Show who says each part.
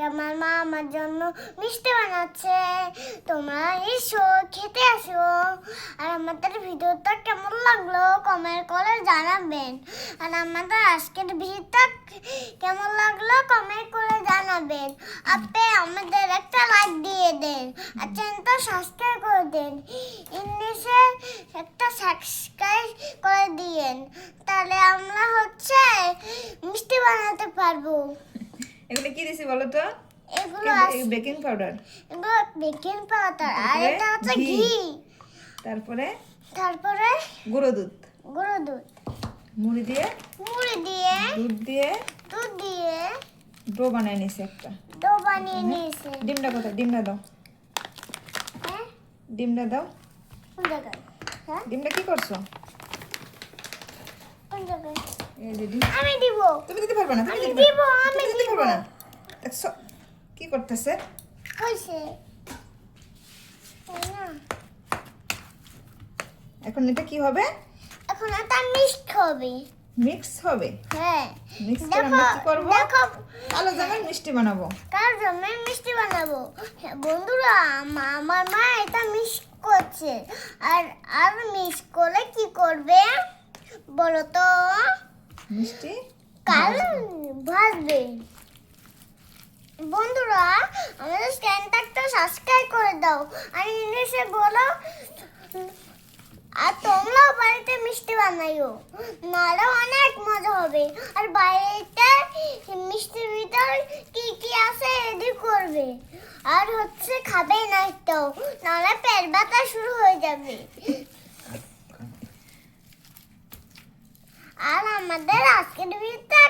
Speaker 1: আমার মা আমার জন্য মিষ্টি বানাচ্ছে। তোমরা এসো, খেতে আসো। আর আমাদের ভিডিওটা কেমন লাগলো কমেন্ট করে জানাবেন। আর আমাদের আজকের ভিডিওটা কেমন লাগলো কমেন্ট করে জানাবেন। আপনি আমাদের একটা লাইক দিয়ে দেন আর চ্যানেলটা সাবস্ক্রাইব করে দেন। ইংলিশে একটা সাবস্ক্রাইব করে দিয়েন, তাহলে আমরা মিষ্টি বানাতে পারবো।
Speaker 2: এগুলো কি দিছি বলো তো?
Speaker 1: এগুলো
Speaker 2: বেকিং পাউডার,
Speaker 1: এগুলো বেকিং পাউডার, আর এটা হচ্ছে ঘি।
Speaker 2: তারপরে
Speaker 1: গুঁড়ো
Speaker 2: দুধ,
Speaker 1: মুড়ি দিয়ে
Speaker 2: দুধ দিয়ে
Speaker 1: দুধ দিয়ে
Speaker 2: ডো বানাই নিছি একটা।
Speaker 1: ডো বানিয়ে নিয়েছে।
Speaker 2: ডিমটা কোথায়? ডিমটা দাও,
Speaker 1: হ্যাঁ,
Speaker 2: ডিমটা দাও।
Speaker 1: কোন জায়গায়? হ্যাঁ,
Speaker 2: ডিমটা কি করছো?
Speaker 1: কোন জায়গায়?
Speaker 2: এই যে ডিম।
Speaker 1: আমি দিব।
Speaker 2: তুমি দিতে পারবে না, তুমি
Speaker 1: আমি
Speaker 2: দিতে
Speaker 1: দিব,
Speaker 2: পারবে না,
Speaker 1: আমি
Speaker 2: তুমি দিতে
Speaker 1: দিব।
Speaker 2: পারবে না। দেখছো কি করতেছে?
Speaker 1: হইছে তাই না?
Speaker 2: এখন এটা কি হবে?
Speaker 1: এখন এটা মিক্স হবে।
Speaker 2: মিক্স হবে।
Speaker 1: হ্যাঁ,
Speaker 2: মিক্স করে আমরা কি করব?
Speaker 1: দেখো,
Speaker 2: কালো জামের মিষ্টি বানাবো।
Speaker 1: কার জন্য মিষ্টি বানাবো। হ্যাঁ, বন্ধুরা, আমার মা এটা মিক্স করছে। আর মিক্স করে কি করবে বলো তো?
Speaker 2: মিষ্টি
Speaker 1: কাল ভাজবে। বন্ধুরা, আমাদের চ্যানেলটা সাবস্ক্রাইব করে দাও আর ইংলিশে বলো। আর তোমরাও বাড়িতে মিষ্টি বানাইও, নাহলে অনেক মজা হবে। আর বাড়িতে মিষ্টির ভিতর কি কি আছে এদি করবে। আর খাবে না তো, নাহলে পেট ব্যথা শুরু হয়ে যাবে। আর আমাদের আজকের ভিডিওটা